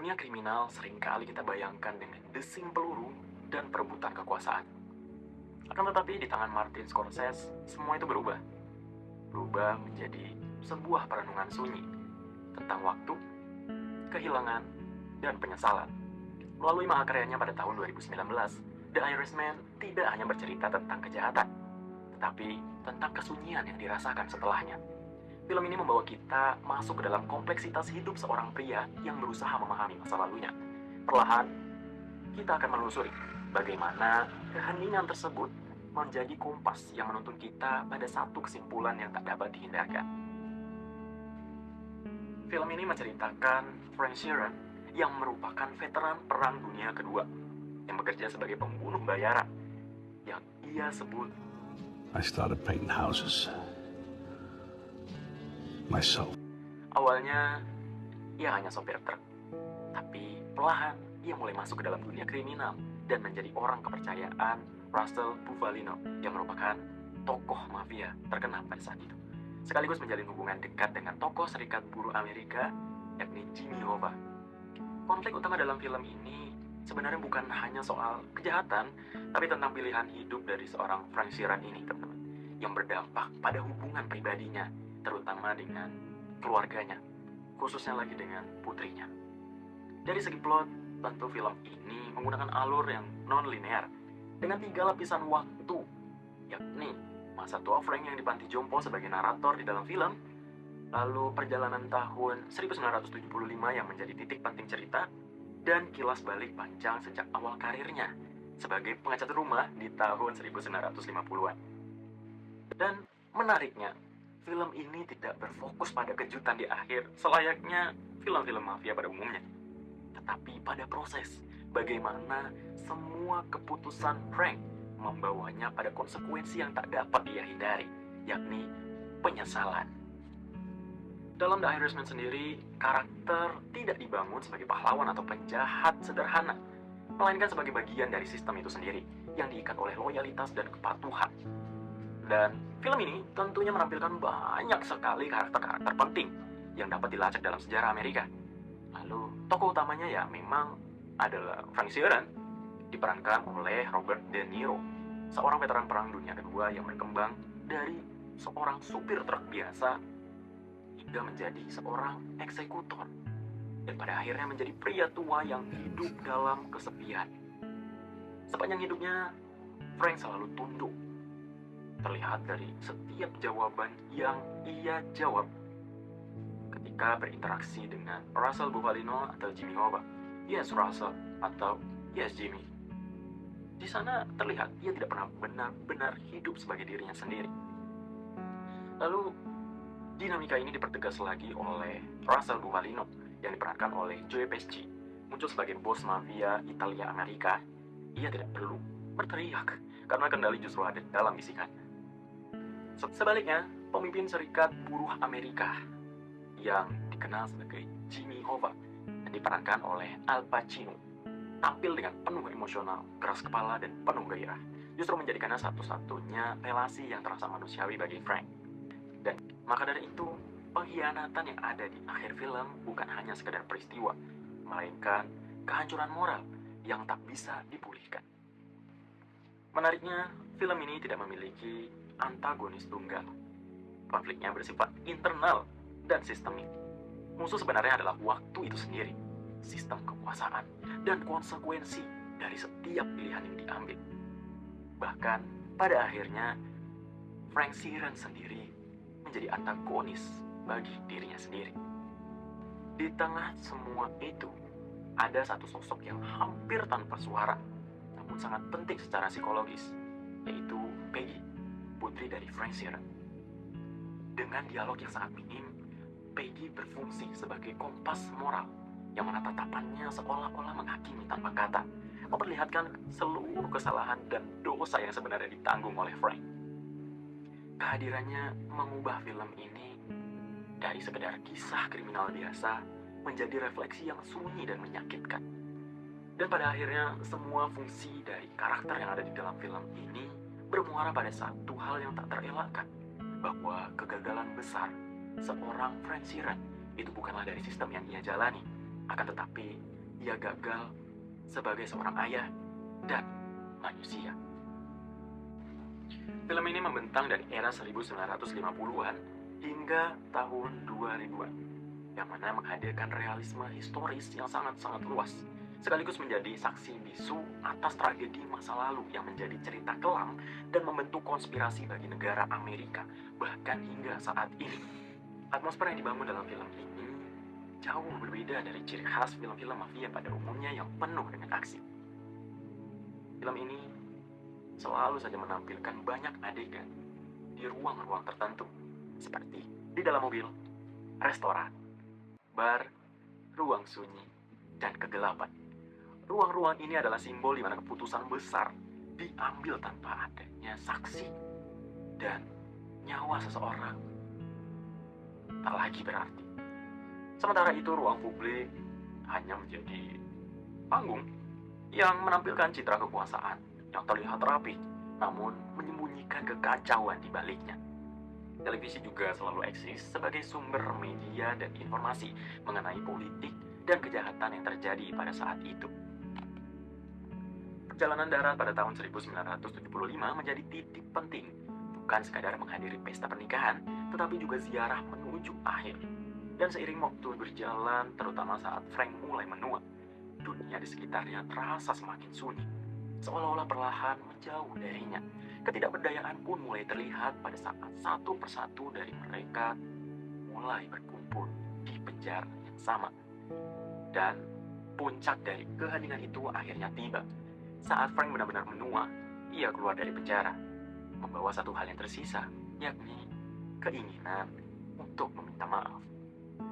Dunia kriminal seringkali kita bayangkan dengan desing peluru dan perebutan kekuasaan. Akan tetapi di tangan Martin Scorsese, semua itu berubah. Berubah menjadi sebuah perenungan sunyi tentang waktu, kehilangan, dan penyesalan. Melalui mahakaryanya pada tahun 2019, The Irishman tidak hanya bercerita tentang kejahatan, tetapi tentang kesunyian yang dirasakan setelahnya. Film ini membawa kita masuk ke dalam kompleksitas hidup seorang pria yang berusaha memahami masa lalunya. Perlahan, kita akan menelusuri bagaimana keheningan tersebut menjadi kompas yang menuntun kita pada satu kesimpulan yang tak dapat dihindarkan. Film ini menceritakan Frank Sheeran yang merupakan veteran Perang Dunia Kedua yang bekerja sebagai pembunuh bayaran yang ia sebut I started painting houses myself. Awalnya, ia hanya sopir truk. Tapi perlahan, ia mulai masuk ke dalam dunia kriminal dan menjadi orang kepercayaan Russell Bufalino yang merupakan tokoh mafia terkenal pada saat itu. Sekaligus menjalin hubungan dekat dengan tokoh serikat buruh Amerika, yakni Jimmy Hoffa. Konflik utama dalam film ini sebenarnya bukan hanya soal kejahatan, tapi tentang pilihan hidup dari seorang Frank Sheeran ini, teman-teman, yang berdampak pada hubungan pribadinya, terutama dengan keluarganya, khususnya lagi dengan putrinya. Dari segi plot, tentu film ini menggunakan alur yang non-linear dengan 3 lapisan waktu, yakni masa tua Frank yang dipanti jompo sebagai narator di dalam film, lalu perjalanan tahun 1975 yang menjadi titik penting cerita, dan kilas balik panjang sejak awal karirnya sebagai pengecat rumah di tahun 1950-an. Dan menariknya, film ini tidak berfokus pada kejutan di akhir selayaknya film-film mafia pada umumnya, tetapi pada proses bagaimana semua keputusan Frank membawanya pada konsekuensi yang tak dapat dia hindari, yakni penyesalan. Dalam The Irishman sendiri, karakter tidak dibangun sebagai pahlawan atau penjahat sederhana, melainkan sebagai bagian dari sistem itu sendiri yang diikat oleh loyalitas dan kepatuhan. Dan film ini tentunya menampilkan banyak sekali karakter-karakter penting yang dapat dilacak dalam sejarah Amerika. Lalu, tokoh utamanya ya memang adalah Frank Sheeran, diperankan oleh Robert De Niro, seorang veteran Perang Dunia Kedua yang berkembang dari seorang supir truk biasa hingga menjadi seorang eksekutor, dan pada akhirnya menjadi pria tua yang hidup dalam kesepian. Sepanjang hidupnya, Frank selalu tunduk. Terlihat dari setiap jawaban yang ia jawab ketika berinteraksi dengan Russell Bufalino atau Jimmy Hoffa. Yes, Russell atau yes, Jimmy. Di sana terlihat ia tidak pernah benar-benar hidup sebagai dirinya sendiri. Lalu, dinamika ini dipertegas lagi oleh Russell Bufalino yang diperankan oleh Joe Pesci, muncul sebagai bos mafia Italia Amerika. Ia tidak perlu berteriak karena kendali justru ada dalam bisikannya. Sebaliknya, pemimpin serikat buruh Amerika yang dikenal sebagai Jimmy Hoffa yang diperankan oleh Al Pacino tampil dengan penuh emosional, keras kepala, dan penuh gairah, justru menjadikannya satu-satunya relasi yang terasa manusiawi bagi Frank. Dan maka dari itu, pengkhianatan yang ada di akhir film bukan hanya sekedar peristiwa, melainkan kehancuran moral yang tak bisa dipulihkan. Menariknya, film ini tidak memiliki antagonis tunggal. Konfliknya bersifat internal dan sistemik. Musuh sebenarnya adalah waktu itu sendiri, sistem kekuasaan, dan konsekuensi dari setiap pilihan yang diambil. Bahkan, pada akhirnya, Frank Sheeran sendiri menjadi antagonis bagi dirinya sendiri. Di tengah semua itu, ada satu sosok yang hampir tanpa suara, namun sangat penting secara psikologis, yaitu Peggy, putri dari Frank Sheeran. Dengan dialog yang sangat minim, Peggy berfungsi sebagai kompas moral yang mana tatapannya seolah-olah menghakimi tanpa kata, memperlihatkan seluruh kesalahan dan dosa yang sebenarnya ditanggung oleh Frank. Kehadirannya mengubah film ini dari sekedar kisah kriminal biasa menjadi refleksi yang sunyi dan menyakitkan. Dan pada akhirnya, semua fungsi dari karakter yang ada di dalam film ini bermuara pada satu hal yang tak terelakkan, bahwa kegagalan besar seorang Frank Sheeran itu bukanlah dari sistem yang ia jalani, Akan tetapi, ia gagal sebagai seorang ayah dan manusia. Film ini membentang dari era 1950-an hingga tahun 2000-an, yang mana menghadirkan realisme historis yang sangat-sangat luas, sekaligus menjadi saksi bisu atas tragedi masa lalu yang menjadi cerita kelam dan membentuk konspirasi bagi negara Amerika, bahkan hingga saat ini. Atmosfer yang dibangun dalam film ini jauh berbeda dari ciri khas film-film mafia pada umumnya yang penuh dengan aksi. Film ini selalu saja menampilkan banyak adegan di ruang-ruang tertentu, seperti di dalam mobil, restoran, bar, ruang sunyi, dan kegelapan. Ruang-ruang ini adalah simbol di mana keputusan besar diambil tanpa adanya saksi, dan nyawa seseorang tak lagi berarti. Sementara itu, ruang publik hanya menjadi panggung yang menampilkan citra kekuasaan yang terlihat rapi, namun menyembunyikan kekacauan di baliknya. Televisi juga selalu eksis sebagai sumber media dan informasi mengenai politik dan kejahatan yang terjadi pada saat itu. Perjalanan darat pada tahun 1975 menjadi titik penting, bukan sekadar menghadiri pesta pernikahan, tetapi juga ziarah menuju akhir. Dan seiring waktu berjalan, terutama saat Frank mulai menua, dunia di sekitarnya terasa semakin sunyi, seolah-olah perlahan menjauh darinya. Ketidakberdayaan pun mulai terlihat pada saat satu persatu dari mereka mulai berkumpul di penjara yang sama. Dan puncak dari keheningan itu akhirnya tiba. Saat Frank benar-benar menua, ia keluar dari penjara, membawa satu hal yang tersisa, yakni keinginan untuk meminta maaf.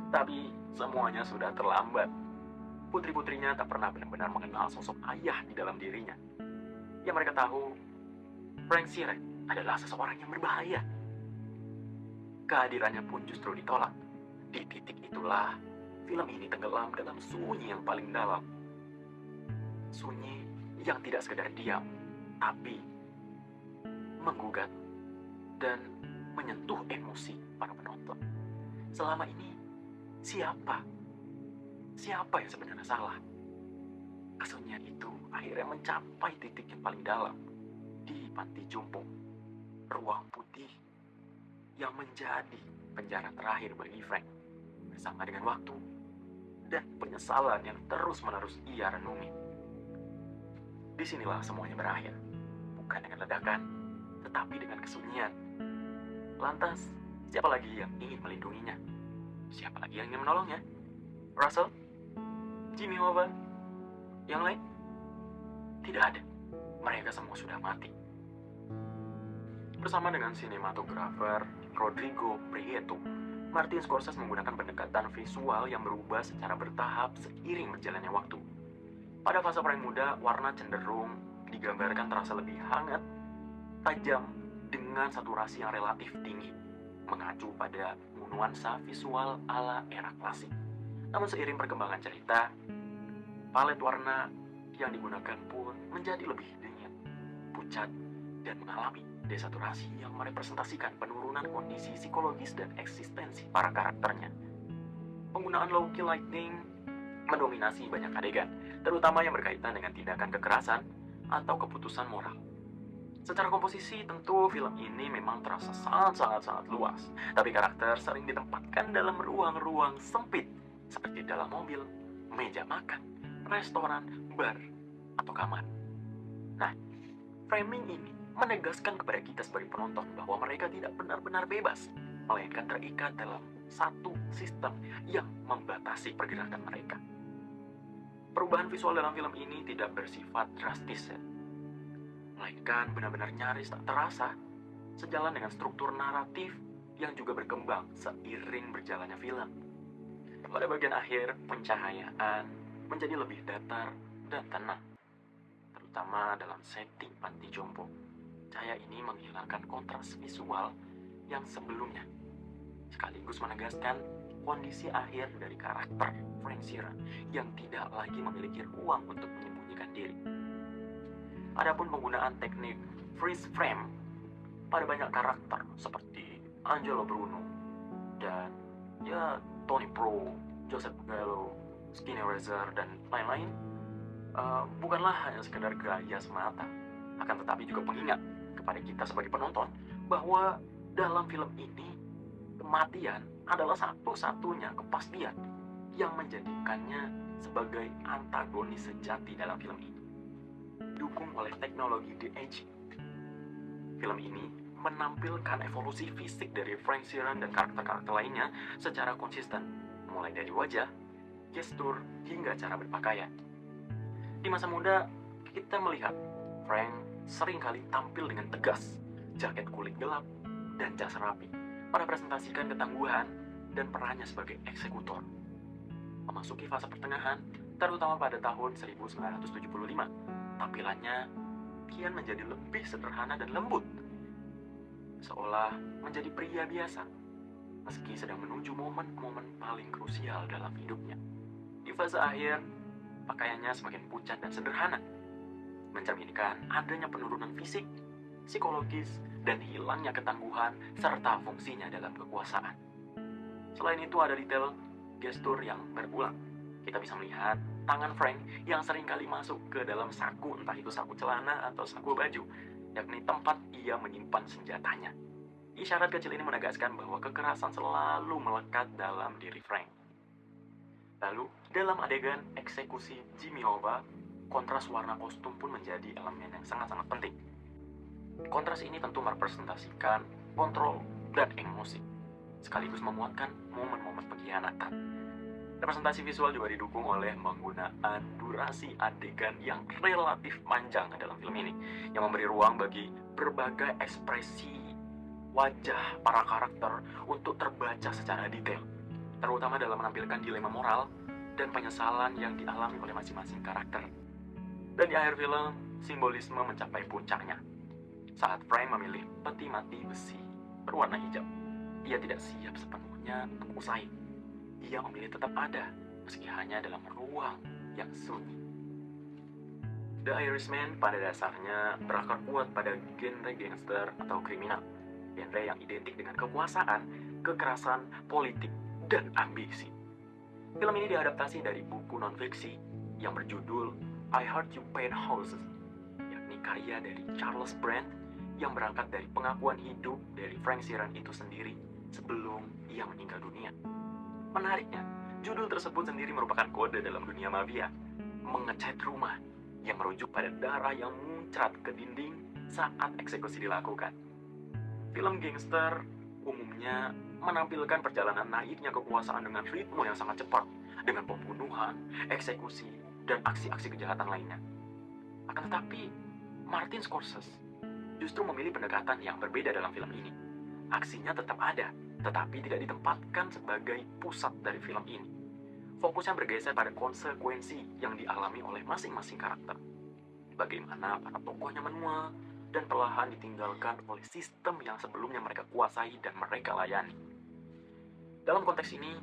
Tapi semuanya sudah terlambat. Putri-putrinya tak pernah benar-benar mengenal sosok ayah di dalam dirinya. Yang mereka tahu, Frank Sirek adalah seseorang yang berbahaya. Kehadirannya pun justru ditolak. Di titik itulah, film ini tenggelam dalam sunyi yang paling dalam. Sunyi yang tidak sekedar diam, tapi menggugat dan menyentuh emosi para penonton. Selama ini, siapa yang sebenarnya salah? Kesunyian itu akhirnya mencapai titik yang paling dalam di panti jompo, ruang putih yang menjadi penjara terakhir bagi Frank, bersama dengan waktu dan penyesalan yang terus-menerus ia renungi. Disinilah semuanya berakhir, bukan dengan ledakan, tetapi dengan kesunyian. Lantas, siapa lagi yang ingin melindunginya? Siapa lagi yang ingin menolongnya? Russell? Jimmy Hoffa? Yang lain? Tidak ada. Mereka semua sudah mati. Bersama dengan sinematografer Rodrigo Prieto, Martin Scorsese menggunakan pendekatan visual yang berubah secara bertahap seiring berjalannya waktu. Pada fase Frank muda, warna cenderung digambarkan terasa lebih hangat, tajam, dengan saturasi yang relatif tinggi, mengacu pada nuansa visual ala era klasik. Namun seiring perkembangan cerita, palet warna yang digunakan pun menjadi lebih dingin, pucat, dan mengalami desaturasi yang merepresentasikan penurunan kondisi psikologis dan eksistensi para karakternya. Penggunaan low-key lighting mendominasi banyak adegan, terutama yang berkaitan dengan tindakan kekerasan atau keputusan moral. Secara komposisi, tentu film ini memang terasa sangat-sangat luas, tapi karakter sering ditempatkan dalam ruang-ruang sempit, seperti dalam mobil, meja makan, restoran, bar, atau kamar. Nah, framing ini menegaskan kepada kita sebagai penonton bahwa mereka tidak benar-benar bebas, melainkan terikat dalam satu sistem yang membatasi pergerakan mereka. Perubahan visual dalam film ini tidak bersifat drastis, melainkan benar-benar nyaris tak terasa, sejalan dengan struktur naratif yang juga berkembang seiring berjalannya film. Pada bagian akhir, pencahayaan menjadi lebih datar dan tenang, terutama dalam setting panti jompo. Cahaya ini menghilangkan kontras visual yang sebelumnya, sekaligus menegaskan kondisi akhir dari karakter Frank Sheeran yang tidak lagi memiliki ruang untuk menyembunyikan diri. Adapun penggunaan teknik freeze frame pada banyak karakter seperti Angelo Bruno dan Tony Pro, Joseph Gallo, Skinny Razor, dan lain-lain bukanlah hanya sekedar gaya semata, akan tetapi juga pengingat kepada kita sebagai penonton bahwa dalam film ini kematian adalah satu-satunya kepastian yang menjadikannya sebagai antagonis sejati dalam film ini. Didukung oleh teknologi de-aging, film ini menampilkan evolusi fisik dari Frank Sheeran dan karakter-karakter lainnya secara konsisten, mulai dari wajah, gestur, hingga cara berpakaian. Di masa muda, kita melihat Frank seringkali tampil dengan tegas, jaket kulit gelap, dan jas rapi, merepresentasikan ketangguhan dan perannya sebagai eksekutor. Memasuki fase pertengahan, terutama pada tahun 1975, tampilannya kian menjadi lebih sederhana dan lembut, seolah menjadi pria biasa, meski sedang menuju momen-momen paling krusial dalam hidupnya. Di fase akhir, pakaiannya semakin pucat dan sederhana, mencerminkan adanya penurunan fisik, psikologis, dan hilangnya ketangguhan serta fungsinya dalam kekuasaan. Selain itu ada detail gestur yang berulang. Kita bisa melihat tangan Frank yang seringkali masuk ke dalam saku, entah itu saku celana atau saku baju, yakni tempat ia menyimpan senjatanya. Isyarat kecil ini menegaskan bahwa kekerasan selalu melekat dalam diri Frank. Lalu, dalam adegan eksekusi Jimmy Hoffa, kontras warna kostum pun menjadi elemen yang sangat-sangat penting. Kontras ini tentu merepresentasikan kontrol dan emosi, sekaligus memuatkan momen-momen pengkhianatan. Representasi visual juga didukung oleh penggunaan durasi adegan yang relatif panjang dalam film ini, yang memberi ruang bagi berbagai ekspresi wajah para karakter untuk terbaca secara detail, terutama dalam menampilkan dilema moral dan penyesalan yang dialami oleh masing-masing karakter. Dan di akhir film, simbolisme mencapai puncaknya. Saat Frank memilih peti mati besi berwarna hijau, ia tidak siap sepenuhnya untuk usai. Ia memilih tetap ada, meski hanya dalam ruang yang sunyi. The Irishman pada dasarnya berakar kuat pada genre gangster atau kriminal, genre yang identik dengan kekuasaan, kekerasan, politik, dan ambisi. Film ini diadaptasi dari buku non-fiksi yang berjudul I Heard You Paint Houses, yakni karya dari Charles Brand yang berangkat dari pengakuan hidup dari Frank Sheeran itu sendiri sebelum ia meninggal dunia. Menariknya, judul tersebut sendiri merupakan kode dalam dunia mafia, mengecat rumah yang merujuk pada darah yang muncrat ke dinding saat eksekusi dilakukan. Film gangster umumnya menampilkan perjalanan naiknya kekuasaan dengan ritme yang sangat cepat, dengan pembunuhan, eksekusi, dan aksi-aksi kejahatan lainnya. Akan tetapi, Martin Scorsese justru memilih pendekatan yang berbeda dalam film ini. Aksinya tetap ada, tetapi tidak ditempatkan sebagai pusat dari film ini. Fokusnya bergeser pada konsekuensi yang dialami oleh masing-masing karakter. Bagaimana para tokohnya menua dan perlahan ditinggalkan oleh sistem yang sebelumnya mereka kuasai dan mereka layani. Dalam konteks ini,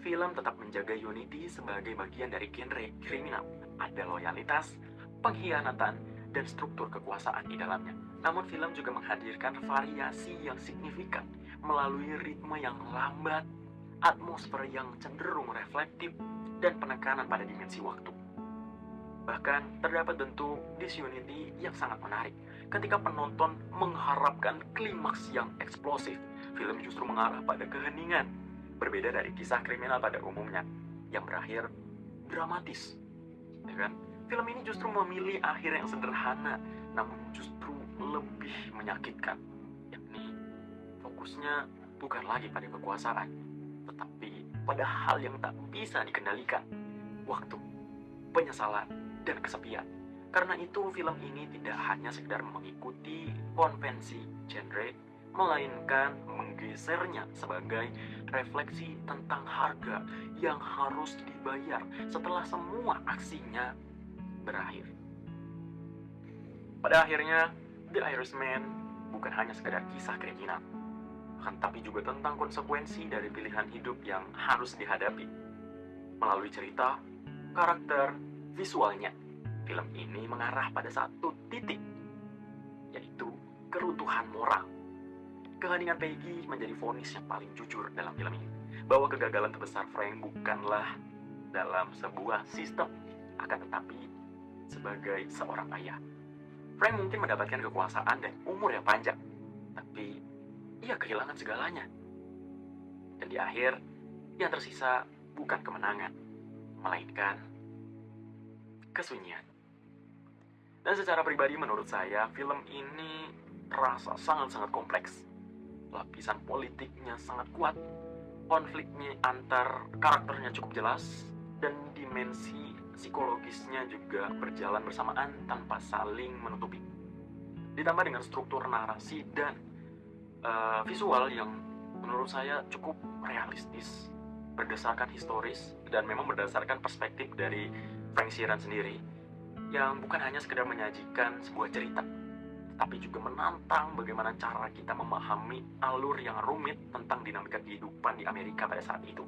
film tetap menjaga unity sebagai bagian dari genre kriminal. Ada loyalitas, pengkhianatan, dan struktur kekuasaan di dalamnya. Namun film juga menghadirkan variasi yang signifikan melalui ritme yang lambat, atmosfer yang cenderung reflektif, dan penekanan pada dimensi waktu. Bahkan terdapat bentuk disunity yang sangat menarik. Ketika penonton mengharapkan klimaks yang eksplosif, film justru mengarah pada keheningan, berbeda dari kisah kriminal pada umumnya yang berakhir dramatis. Ya kan? Film ini justru memilih akhir yang sederhana, namun justru lebih menyakitkan, yakni fokusnya bukan lagi pada kekuasaan, tetapi pada hal yang tak bisa dikendalikan, waktu, penyesalan, dan kesepian. Karena itu film ini tidak hanya sekedar mengikuti konvensi genre, melainkan menggesernya sebagai refleksi tentang harga yang harus dibayar setelah semua aksinya berakhir. Pada akhirnya, The Irishman bukan hanya sekedar kisah kriminal, akan tapi juga tentang konsekuensi dari pilihan hidup yang harus dihadapi. Melalui cerita, karakter, visualnya, film ini mengarah pada satu titik, yaitu keruntuhan moral. Keheningan Peggy menjadi vonis yang paling jujur dalam film ini, bahwa kegagalan terbesar Frank bukanlah dalam sebuah sistem, akan tetapi sebagai seorang ayah. Frank mungkin mendapatkan kekuasaan dan umur yang panjang, tapi ia kehilangan segalanya. Dan di akhir, yang tersisa bukan kemenangan, melainkan kesunyian. Dan secara pribadi menurut saya, film ini terasa sangat-sangat kompleks. Lapisan politiknya sangat kuat, konfliknya antar karakternya cukup jelas, dan dimensi psikologisnya juga berjalan bersamaan tanpa saling menutupi. Ditambah dengan struktur narasi dan visual yang menurut saya cukup realistis, berdasarkan historis, dan memang berdasarkan perspektif dari Frank Sheeran sendiri, yang bukan hanya sekedar menyajikan sebuah cerita, tapi juga menantang bagaimana cara kita memahami alur yang rumit tentang dinamika kehidupan di Amerika pada saat itu.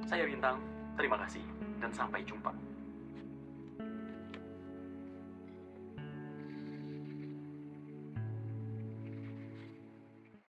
Saya Bintang, terima kasih, dan sampai jumpa.